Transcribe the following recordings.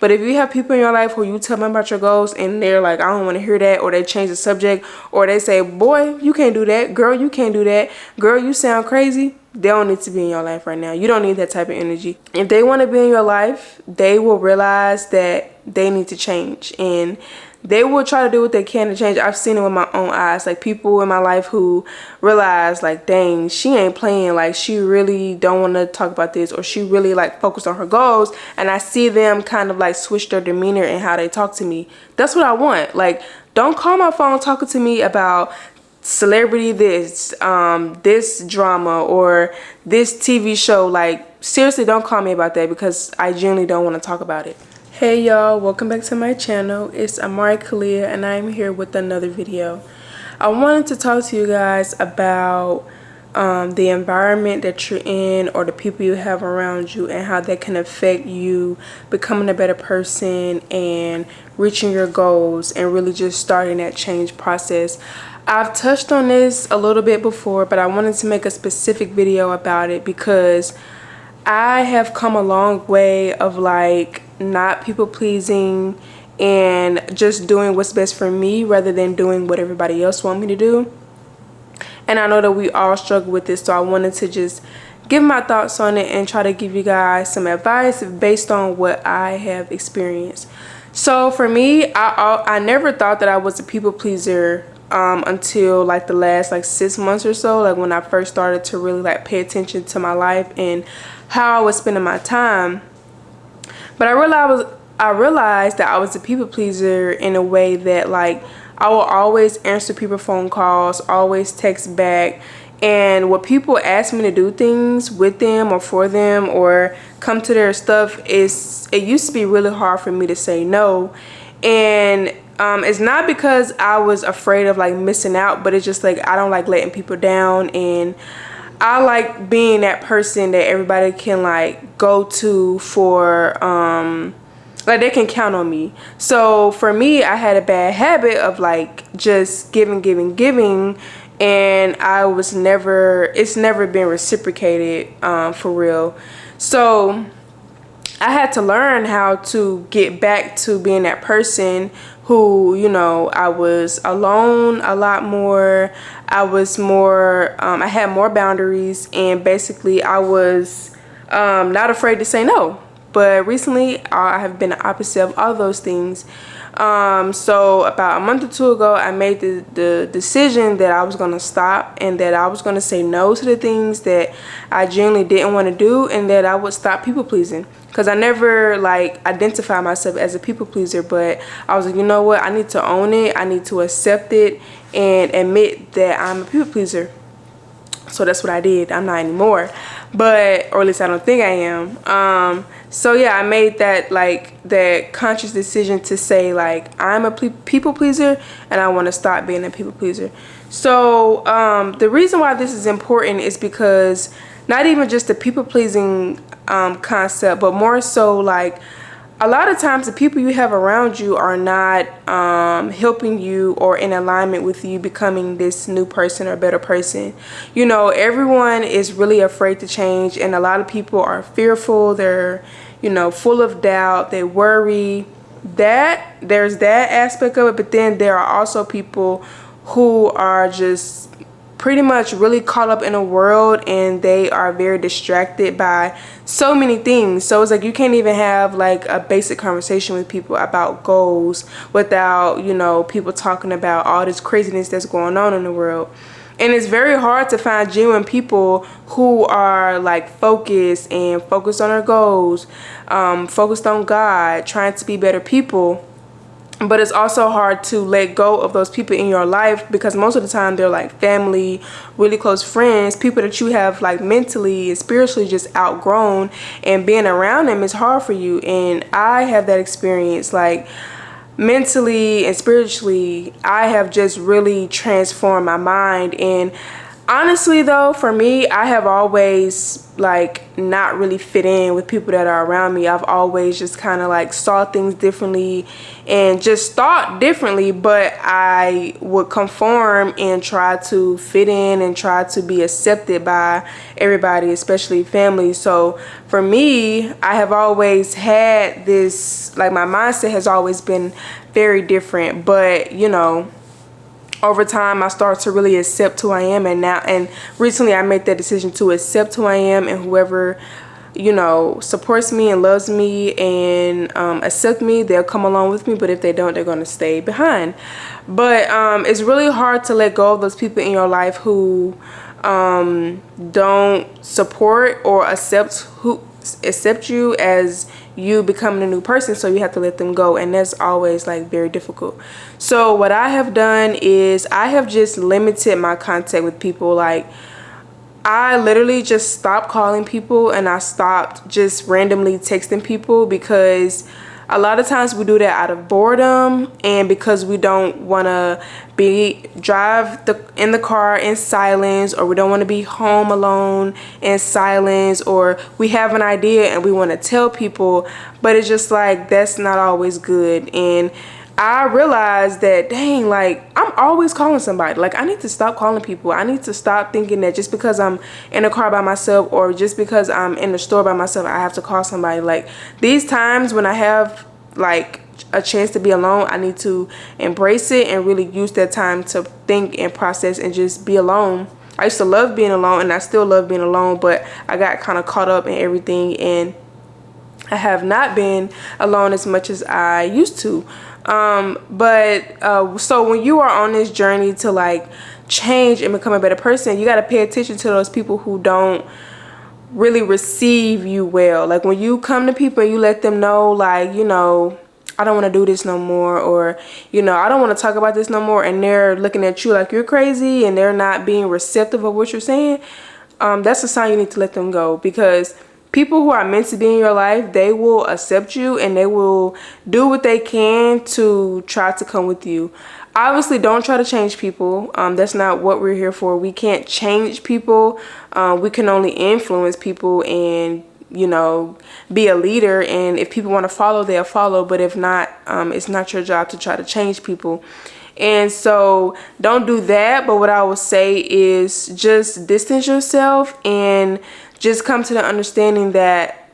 But if you have people in your life who you tell them about your goals and they're like, I don't want to hear that, or they change the subject, or they say, boy, you can't do that, girl, you can't do that, girl, you sound crazy, they don't need to be in your life right now. You don't need that type of energy. If they want to be in your life, they will realize that they need to change, and they will try to do what they can to change. I've seen it with my own eyes, like people in my life who realize, like, dang, she ain't playing, like she really don't want to talk about this, or she really like focused on her goals, and I see them kind of like switch their demeanor and how they talk to me. That's what I want. Like, don't call my phone talking to me about celebrity this drama or this TV show. Like, seriously, don't call me about that, because I genuinely don't want to talk about it. Hey y'all, welcome back to my channel. It's Amari Kalia, and I'm here with another video. I wanted to talk to you guys about the environment that you're in, or the people you have around you, and how that can affect you becoming a better person and reaching your goals and really just starting that change process. I've touched on this a little bit before, but I wanted to make a specific video about it because I have come a long way of like not people pleasing and just doing what's best for me rather than doing what everybody else want me to do. And I know that we all struggle with this, so I wanted to just give my thoughts on it and try to give you guys some advice based on what I have experienced. So for me, I never thought that I was a people pleaser until like the last like 6 months or so, like when I first started to really like pay attention to my life and how I was spending my time. But I realized that I was a people pleaser in a way that like I will always answer people's phone calls, always text back, and when people ask me to do things with them or for them or come to their stuff, it used to be really hard for me to say no. And it's not because I was afraid of like missing out, but it's just like I don't like letting people down, and I like being that person that everybody can like go to for like they can count on me. So for me, I had a bad habit of like just giving, and it's never been reciprocated for real. So I had to learn how to get back to being that person who, you know, I was alone a lot more. I was more, I had more boundaries, and basically I was not afraid to say no. But recently I have been the opposite of all those things. So about a month or two ago, I made the decision that I was going to stop, and that I was going to say no to the things that I genuinely didn't want to do, and that I would stop people pleasing. Because I never like identify myself as a people pleaser, but I was like, you know what, I need to own it, I need to accept it and admit that I'm a people pleaser. So that's what I did. I'm not anymore, but, or at least I don't think I am. So yeah, I made that conscious decision to say like I'm a people pleaser, and I want to stop being a people pleaser. So the reason why this is important is because not even just the people pleasing concept, but more so like a lot of times the people you have around you are not helping you or in alignment with you becoming this new person or better person. You know, everyone is really afraid to change, and a lot of people are fearful. They're, you know, full of doubt. They worry. There's that aspect of it, but then there are also people who are just pretty much really caught up in a world, and they are very distracted by so many things. So it's like you can't even have like a basic conversation with people about goals without, you know, people talking about all this craziness that's going on in the world. And it's very hard to find genuine people who are like focused on their goals, focused on God, trying to be better people. But it's also hard to let go of those people in your life, because most of the time they're like family, really close friends, people that you have like mentally and spiritually just outgrown, and being around them is hard for you. And I have that experience, like mentally and spiritually, I have just really transformed my mind, and Honestly though, for me, I have always like not really fit in with people that are around me. I've always just kind of like saw things differently and just thought differently, but I would conform and try to fit in and try to be accepted by everybody, especially family. So for me, I have always had this, like my mindset has always been very different, but you know, over time I started to really accept who I am, and recently I made that decision to accept who I am, and whoever, you know, supports me and loves me and accept me, they'll come along with me, but if they don't, they're going to stay behind. But it's really hard to let go of those people in your life who don't support or accept you as you becoming a new person, so you have to let them go, and that's always like very difficult. So what I have done is I have just limited my contact with people. Like I literally just stopped calling people, and I stopped just randomly texting people, because a lot of times we do that out of boredom and because we don't want to drive in the car in silence, or we don't want to be home alone in silence, or we have an idea and we want to tell people, but it's just like that's not always good. And I realized that, dang, like I'm always calling somebody. Like I need to stop calling people. I need to stop thinking that just because I'm in a car by myself or just because I'm in the store by myself, I have to call somebody. Like these times when I have like a chance to be alone, I need to embrace it and really use that time to think and process and just be alone. I used to love being alone, and I still love being alone, but I got kind of caught up in everything, and I have not been alone as much as I used to. So when you are on this journey to like change and become a better person, you got to pay attention to those people who don't really receive you well. Like when you come to people and you let them know, like, you know, I don't want to do this no more, or, you know, I don't want to talk about this no more, and they're looking at you like you're crazy and they're not being receptive of what you're saying, that's a sign you need to let them go. Because people who are meant to be in your life, they will accept you and they will do what they can to try to come with you. Obviously, don't try to change people. That's not what we're here for. We can't change people. We can only influence people and, you know, be a leader. And if people want to follow, they'll follow. But if not, it's not your job to try to change people. And so don't do that. But what I would say is just distance yourself and just come to the understanding that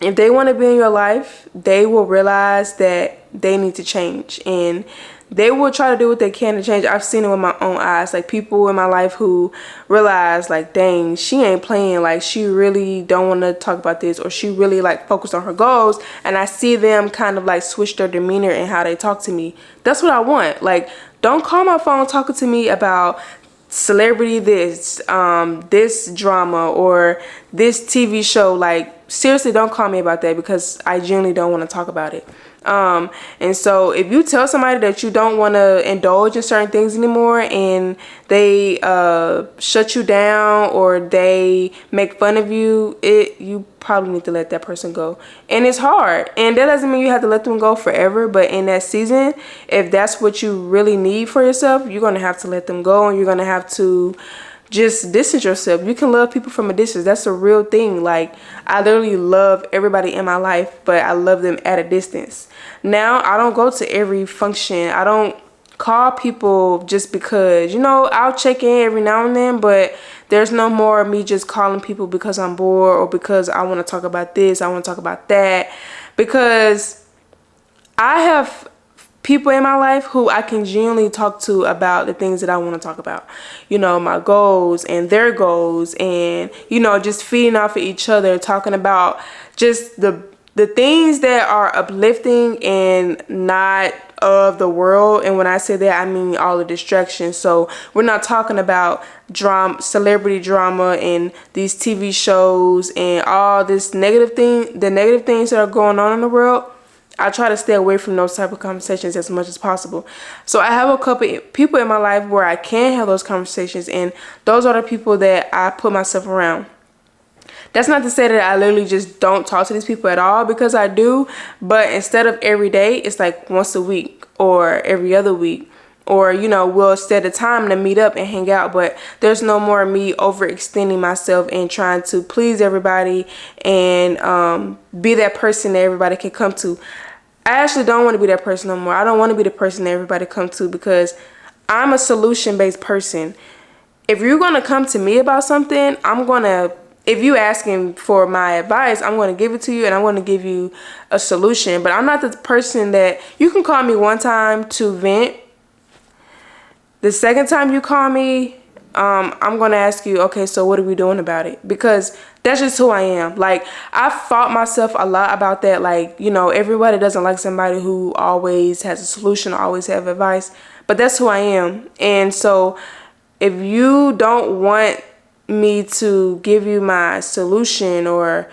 if they want to be in your life, they will realize that they need to change, and they will try to do what they can to change. I've seen it with my own eyes, like people in my life who realize like, dang, she ain't playing, like she really don't want to talk about this, or she really like focused on her goals, and I see them kind of like switch their demeanor and how they talk to me. That's what I want. Like, don't call my phone talking to me about celebrity this drama or this TV show. Like seriously, don't call me about that, because I genuinely don't want to talk about it. And so if you tell somebody that you don't want to indulge in certain things anymore, and they shut you down or they make fun of you, you probably need to let that person go. And it's hard, and that doesn't mean you have to let them go forever, but in that season, if that's what you really need for yourself, you're going to have to let them go, and you're going to have to just distance yourself. You can love people from a distance. That's a real thing. Like I literally love everybody in my life, but I love them at a distance. Now I don't go to every function. I don't call people just because, you know, I'll check in every now and then, but there's no more of me just calling people because I'm bored or because I want to talk about this, I want to talk about that, because I have people in my life who I can genuinely talk to about the things that I want to talk about, you know, my goals and their goals, and, you know, just feeding off of each other, talking about just the things that are uplifting and not of the world. And when I say that, I mean all the distractions. So we're not talking about drama, celebrity drama, and these TV shows and all this the negative things that are going on in the world. I try to stay away from those type of conversations as much as possible. So I have a couple of people in my life where I can have those conversations, and those are the people that I put myself around. That's not to say that I literally just don't talk to these people at all, because I do, but instead of every day, it's like once a week or every other week. or we'll set a time to meet up and hang out, but there's no more me overextending myself and trying to please everybody and be that person that everybody can come to. I actually don't want to be that person no more. I don't want to be the person that everybody come to, because I'm a solution-based person. If you're going to come to me about something, if you asking for my advice, I'm going to give it to you, and I'm going to give you a solution. But I'm not the person that you can call me one time to vent. The second time you call me, I'm going to ask you, okay, so what are we doing about it? Because that's just who I am. Like, I fought myself a lot about that. Like, everybody doesn't like somebody who always has a solution, always have advice. But that's who I am. And so if you don't want me to give you my solution or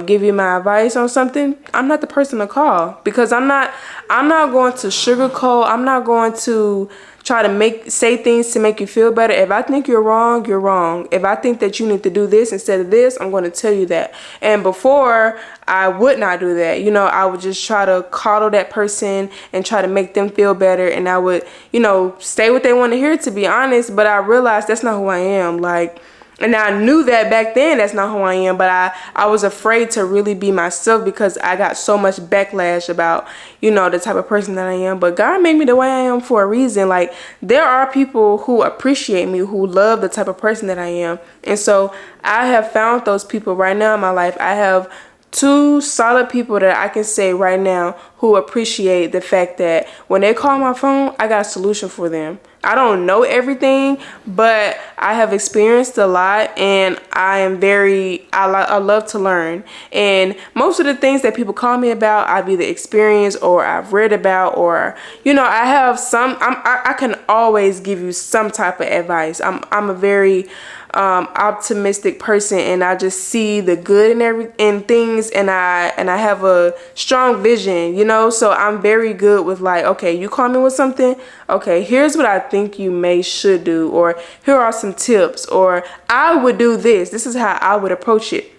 give you my advice on something, I'm not the person to call, because I'm not going to sugarcoat. I'm not going to try to say things to make you feel better. If I think you're wrong, you're wrong. If I think that you need to do this instead of this, I'm going to tell you that. And before, I would not do that. I would just try to coddle that person and try to make them feel better. And I would, say what they want to hear, to be honest. But I realized that's not who I am. Like, and I knew that back then that's not who I am, but I was afraid to really be myself, because I got so much backlash about, the type of person that I am. But God made me the way I am for a reason. Like, there are people who appreciate me, who love the type of person that I am. And so I have found those people right now in my life. I have 2 solid people that I can say right now who appreciate the fact that when they call my phone, I got a solution for them. I don't know everything, but I have experienced a lot, and I love to learn. And most of the things that people call me about, I've either experienced or I've read about, or, I have I can always give you some type of advice. I'm a very optimistic person, and I just see the good in things, and I have a strong vision, so I'm very good with, like, okay, you call me with something, okay, here's what I think you should do, or here are some tips, or I would do this is how I would approach it.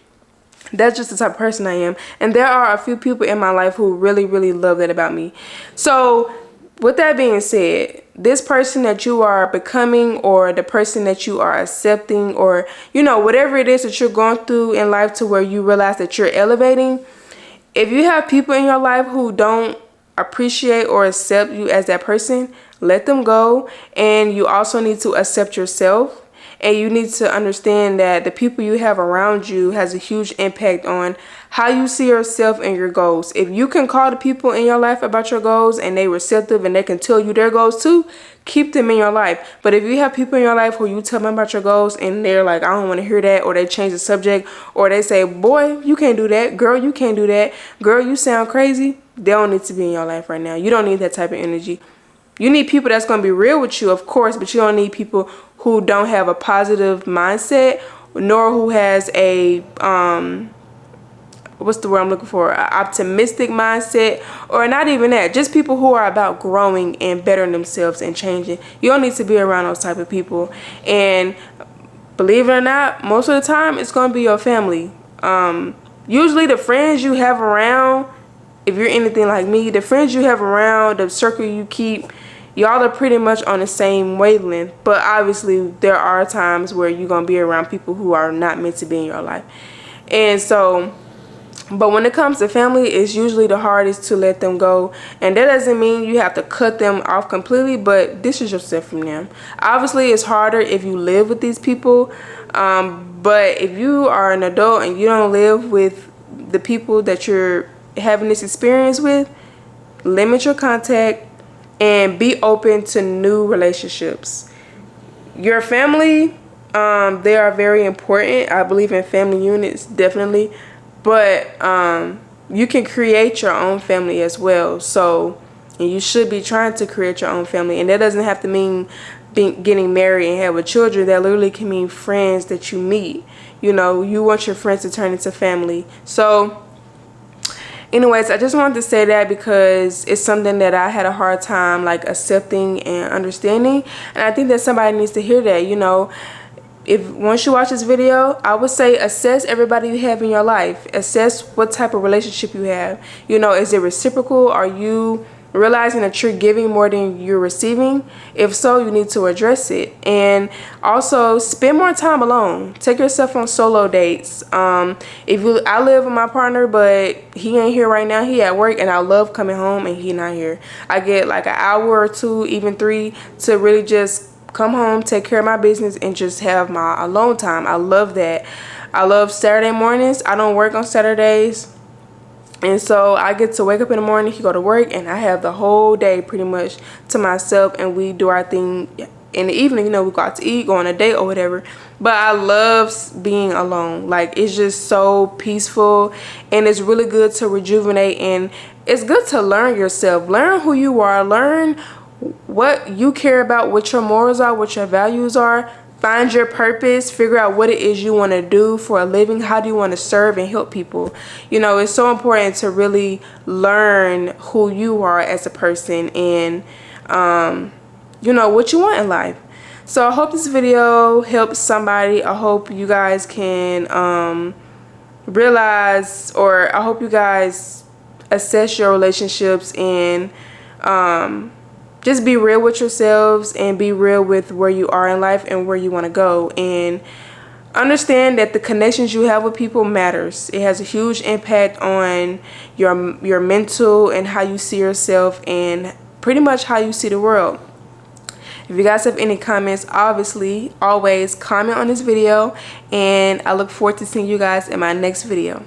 That's just the type of person I am. And there are a few people in my life who really, really love that about me. So with that being said, this person that you are becoming, or the person that you are accepting, or, whatever it is that you're going through in life to where you realize that you're elevating, if you have people in your life who don't appreciate or accept you as that person, let them go. And you also need to accept yourself. And you need to understand that the people you have around you has a huge impact on how you see yourself and your goals. If you can call the people in your life about your goals and they receptive and they can tell you their goals too, keep them in your life. But if you have people in your life who you tell them about your goals and they're like, I don't want to hear that, or they change the subject, or they say, boy, you can't do that, girl, you can't do that, girl, you sound crazy, they don't need to be in your life right now. You don't need that type of energy. You need people that's going to be real with you, of course, but you don't need people who don't have a positive mindset, nor who has a, what's the word I'm looking for, an optimistic mindset, or not even that, just people who are about growing and bettering themselves and changing. You don't need to be around those type of people. And believe it or not, most of the time, it's going to be your family. Usually the friends you have around, if you're anything like me, the friends you have around, the circle you keep, y'all are pretty much on the same wavelength. But obviously there are times where you're going to be around people who are not meant to be in your life. And so, but when it comes to family, it's usually the hardest to let them go. And that doesn't mean you have to cut them off completely, but distance yourself from them. Obviously it's harder if you live with these people. But if you are an adult and you don't live with the people that you're having this experience with, limit your contact and be open to new relationships. Your family, they are very important. I believe in family units, definitely, but you can create your own family as well. So, and you should be trying to create your own family, and that doesn't have to mean getting married and having children. That literally can mean friends that you meet. You want your friends to turn into family. So anyways, I just wanted to say that because it's something that I had a hard time like accepting and understanding, and I think that somebody needs to hear that. If once you watch this video, I would say assess everybody you have in your life. Assess what type of relationship you have. Is it reciprocal? Are you realizing that you're giving more than you're receiving? If so, you need to address it. And also spend more time alone. Take yourself on solo dates. I live with my partner, but he ain't here right now. He at work, and I love coming home and he not here. I get like an hour or two, even 3, to really just come home, take care of my business, and just have my alone time. I love that. I love Saturday mornings. I don't work on Saturdays. And so I get to wake up in the morning, he go to work, and I have the whole day pretty much to myself, and we do our thing in the evening. You know, we go out to eat, go on a date or whatever. But I love being alone. Like, it's just so peaceful, and it's really good to rejuvenate, and it's good to learn yourself. Learn who you are. Learn what you care about, what your morals are, what your values are. Find your purpose. Figure out what it is you want to do for a living. How do you want to serve and help people? You know, it's so important to really learn who you are as a person, and you know, what you want in life. So I hope this video helps somebody. I hope you guys can realize, or I hope you guys assess your relationships, and just be real with yourselves, and be real with where you are in life and where you want to go, and understand that the connections you have with people matters. It has a huge impact on your mental and how you see yourself, and pretty much how you see the world. If you guys have any comments, obviously always comment on this video, and I look forward to seeing you guys in my next video.